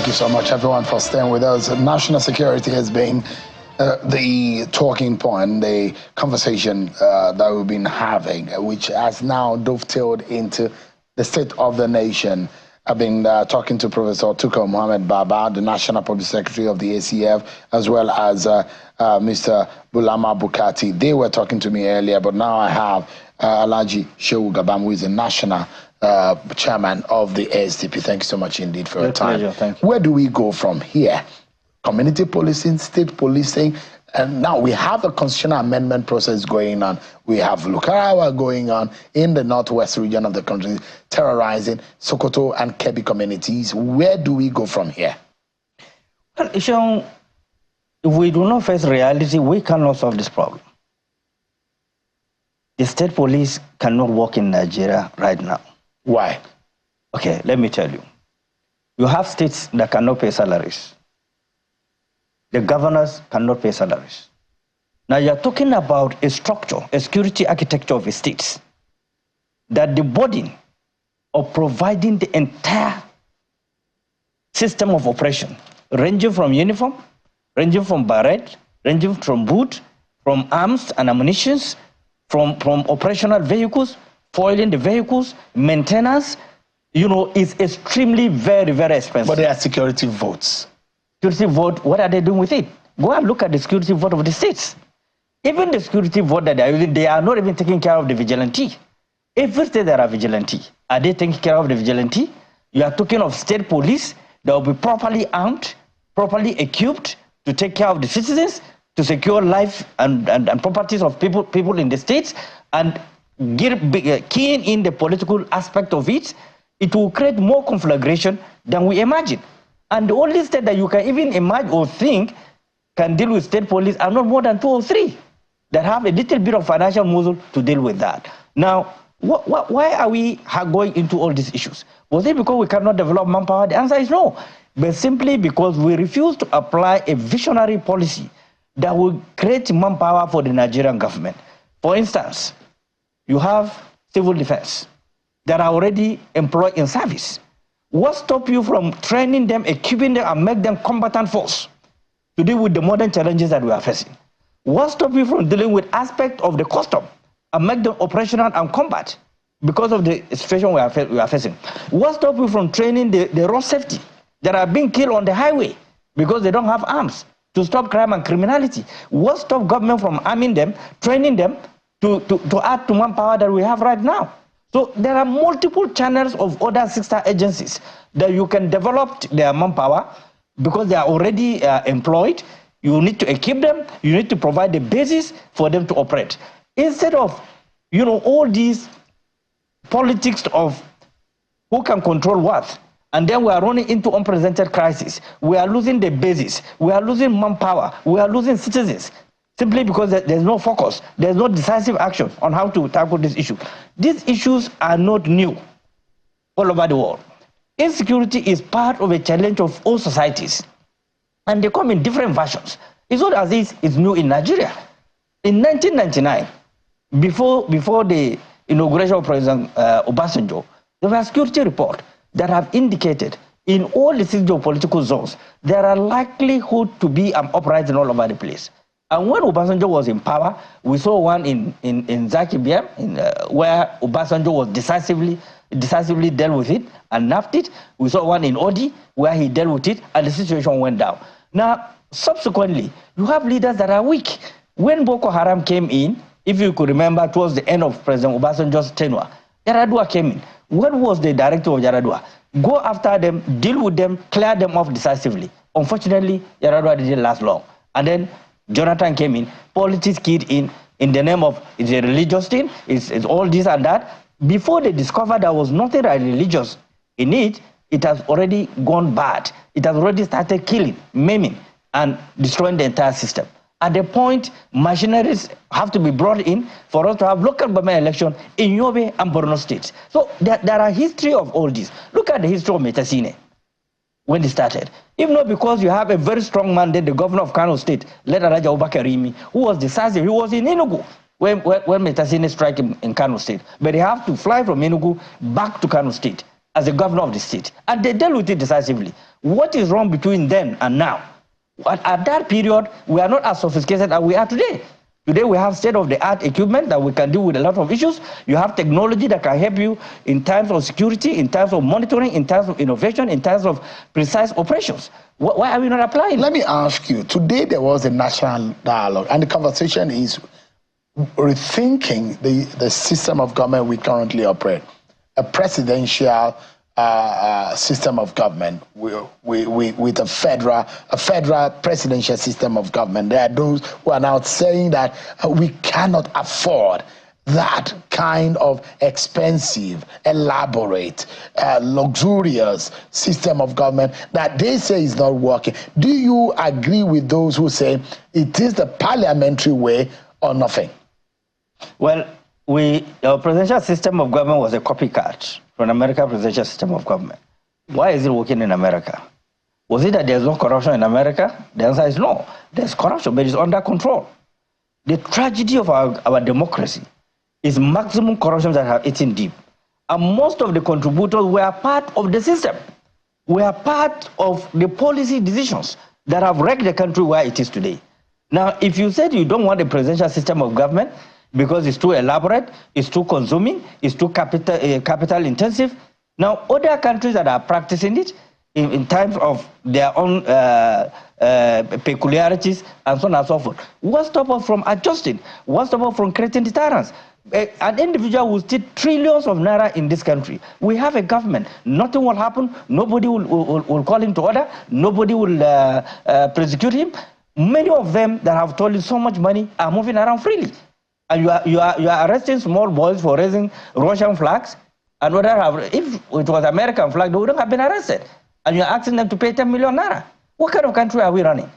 Thank you so much, everyone, for staying with us. National security has been the talking point, the conversation that we've been having, which has now dovetailed into the state of the nation. I've been talking to Professor Tukur Mohammed Baba, the National Public Secretary of the ACF, as well as Mr. Bulama Bukati. They were talking to me earlier, but now I have Alhaji Shehu Gabam, who is the National Chairman of the SDP. Thank you so much indeed for your time. Pleasure. Thank you. Where do we go from here? Community policing, state policing, and now we have a constitutional amendment process going on. We have Lukarawa going on in the northwest region of the country, terrorizing Sokoto and Kebbi communities. Where do we go from here? Well, Ishon, if we do not face reality, we cannot solve this problem. The state police cannot work in Nigeria right now. Why? Okay, let me tell you. You have states that cannot pay salaries. The governors cannot pay salaries. Now you're talking about a structure, a security architecture of states, that the burden of providing the entire system of operation, ranging from uniform, ranging from barrette, ranging from boot, from arms and ammunition, from operational vehicles, foiling the vehicles, maintenance, is extremely very, very expensive. But there are security votes. Security vote, what are they doing with it? Go and look at the security vote of the states. Even the security vote that they are using, they are not even taking care of the vigilante. Every state there are vigilante. Are they taking care of the vigilante? You are talking of state police that will be properly armed, properly equipped to take care of the citizens, to secure life and properties of people in the states, and keying in the political aspect of it. It will create more conflagration than we imagine. And the only state that you can even imagine or think can deal with state police are not more than 2 or 3 that have a little bit of financial muscle to deal with that. Now, why are we going into all these issues? Was it because we cannot develop manpower? The answer is no. But simply because we refuse to apply a visionary policy that will create manpower for the Nigerian government. For instance, you have civil defense that are already employed in service. What stops you from training them, equipping them, and make them combatant force to deal with the modern challenges that we are facing? What stops you from dealing with aspects of the custom and make them operational and combat because of the situation we are facing? What stops you from training the road safety that are being killed on the highway because they don't have arms to stop crime and criminality? What stops government from arming them, training them to add to manpower that we have right now? So there are multiple channels of other sister agencies that you can develop their manpower because they are already employed. You need to equip them. You need to provide the basis for them to operate. Instead of, all these politics of who can control what, and then we are running into unprecedented crisis. We are losing the basis. We are losing manpower. We are losing citizens. Simply because there's no focus, there's no decisive action on how to tackle this issue. These issues are not new all over the world. Insecurity is part of a challenge of all societies, and they come in different versions. It's not as if it's new in Nigeria. In 1999, before the inauguration of President Obasanjo, there was a security report that have indicated in all the 6 geopolitical zones, there are likelihood to be an uprising all over the place. And when Obasanjo was in power, we saw one in Zaki Biam, where Obasanjo was decisively dealt with it and napped it. We saw one in Odi, where he dealt with it, and the situation went down. Now, subsequently, you have leaders that are weak. When Boko Haram came in, if you could remember, towards the end of President Obasanjo's tenure, Yaradua came in. What was the directive of Yaradua? Go after them, deal with them, clear them off decisively. Unfortunately, Yaradua didn't last long. And then Jonathan came in, politics keyed in the name of, it's a religious thing, it's all this and that. Before they discovered there was nothing religious in it, it has already gone bad. It has already started killing, maiming, and destroying the entire system. At the point, machineries have to be brought in for us to have local government election in Yobe and Borno states. So there are history of all this. Look at the history of Metasine when it started. If not because you have a very strong mandate, the governor of Kano State, Leda Raja Ubakarimi, who was decisive. He was in Enugu when Metasine struck in Kano State. But they have to fly from Enugu back to Kano State as the governor of the state. And they dealt with it decisively. What is wrong between then and now? At that period, we are not as sophisticated as we are today. Today, we have state-of-the-art equipment that we can deal with a lot of issues. You have technology that can help you in terms of security, in terms of monitoring, in terms of innovation, in terms of precise operations. Why are we not applying? Let me ask you, today there was a national dialogue, and the conversation is rethinking the system of government we currently operate. A presidential system of government with a federal presidential system of government. There are those who are now saying that we cannot afford that kind of expensive, elaborate, luxurious system of government that they say is not working. Do you agree with those who say it is the parliamentary way or nothing? Well, our presidential system of government was a copycat from American presidential system of government. Why is it working in America? Was it that there's no corruption in America? The answer is no. There's corruption, but it's under control. The tragedy of our democracy is maximum corruption that have eaten deep. And most of the contributors were part of the system. We are part of the policy decisions that have wrecked the country where it is today. Now, if you said you don't want a presidential system of government, because it's too elaborate, it's too consuming, it's too capital intensive. Now, other countries that are practicing it in terms of their own peculiarities and so on and so forth, what stops us from adjusting? What stops us from creating deterrence? An individual will steal trillions of naira in this country. We have a government. Nothing will happen. Nobody will call him to order. Nobody will prosecute him. Many of them that have stolen so much money are moving around freely. And you are arresting small boys for raising Russian flags, and if it was American flag, they wouldn't have been arrested. And you're asking them to pay 10 million naira. What kind of country are we running?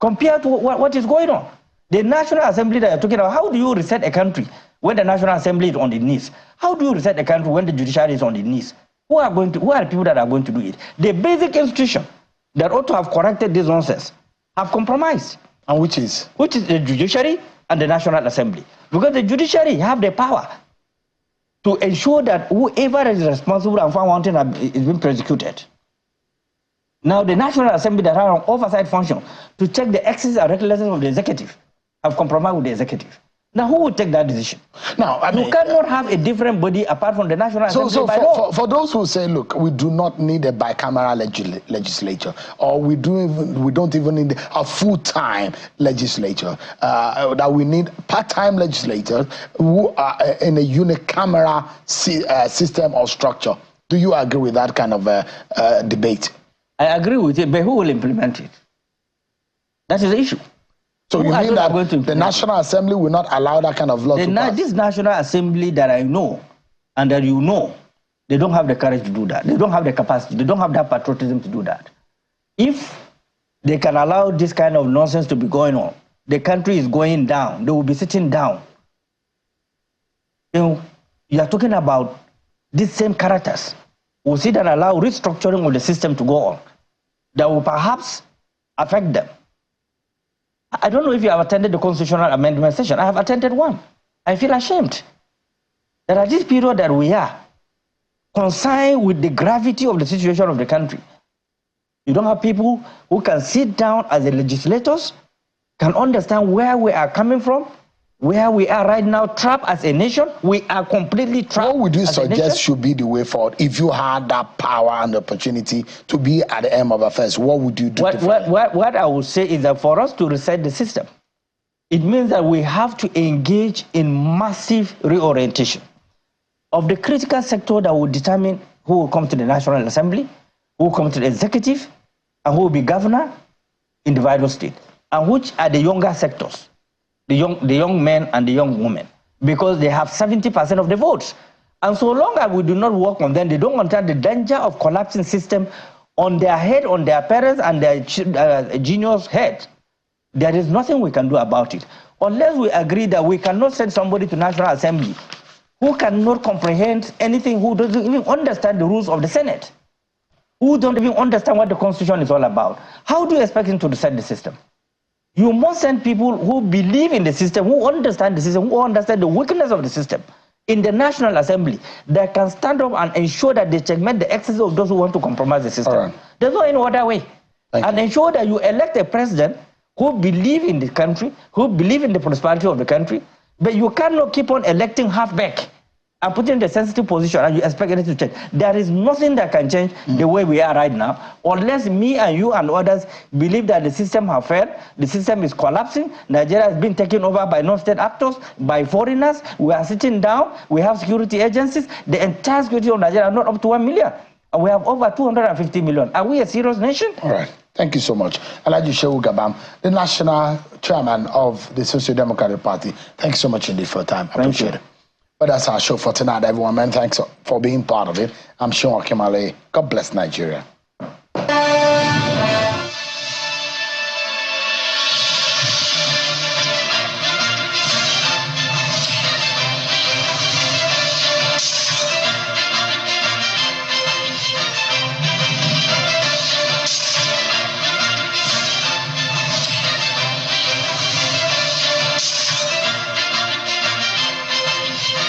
Compared to what is going on. The National Assembly that you're talking about, how do you reset a country when the National Assembly is on the knees? How do you reset a country when the judiciary is on the knees? Who are the people that are going to do it? The basic institution that ought to have corrected this nonsense have compromised. And which is? Which is the judiciary and the National Assembly. Because the judiciary have the power to ensure that whoever is responsible and found wanting is being prosecuted. Now the National Assembly that have an oversight function to check the excesses and recklessness of the executive have compromised with the executive. Now, who will take that decision? Now, you cannot have a different body apart from the National Assembly. So for those who say, look, we do not need a bicameral legislature, or we don't even need a full-time legislature, that we need part-time legislators who are in a unicameral system or structure. Do you agree with that kind of debate? I agree with it, but who will implement it? That is the issue. So you mean that the National Assembly will not allow that kind of law to pass? This National Assembly that I know and that you know, they don't have the courage to do that. They don't have the capacity. They don't have that patriotism to do that. If they can allow this kind of nonsense to be going on, the country is going down. They will be sitting down. You are talking about these same characters who sit and allow restructuring of the system to go on that will perhaps affect them. I don't know if you have attended the constitutional amendment session. I have attended one. I feel ashamed that at this period that we are, concerned with the gravity of the situation of the country, you don't have people who can sit down as the legislators, can understand where we are coming from, where we are right now, trapped as a nation. We are completely trapped. What would you suggest should be the way forward if you had that power and opportunity to be at the end of affairs? What would you do? What I would say is that for us to reset the system, it means that we have to engage in massive reorientation of the critical sector that will determine who will come to the National Assembly, who will come to the executive, and who will be governor in the various states, and which are the younger sectors. The young men and the young women, because they have 70% of the votes. And so long as we do not work on them, they don't understand the danger of collapsing system on their head, on their parents and their genius' head. There is nothing we can do about it. Unless we agree that we cannot send somebody to National Assembly who cannot comprehend anything, who doesn't even understand the rules of the Senate, who don't even understand what the Constitution is all about. How do you expect him to reset the system? You must send people who believe in the system, who understand the system, who understand the weakness of the system. in the National Assembly that can stand up and ensure that they checkmate the excesses of those who want to compromise the system. Right. There's no any other way. And ensure that you elect a president who believes in the country, who believes in the prosperity of the country, but you cannot keep on electing halfback and putting in the sensitive position and you expect it to change. There is nothing that can change the way we are right now, unless me and you and others believe that the system has failed, the system is collapsing, Nigeria has been taken over by non-state actors, by foreigners, we are sitting down, we have security agencies, the entire security of Nigeria are not up to 1 million, and we have over 250 million. Are we a serious nation? All right. Thank you so much. Alhaji Shehu Gabam, the national chairman of the Social Democratic Party. Thank you so much indeed for your time. I appreciate it. But that's our show for tonight, everyone. Man, thanks for being part of it. I'm Sean Kimale. God bless Nigeria.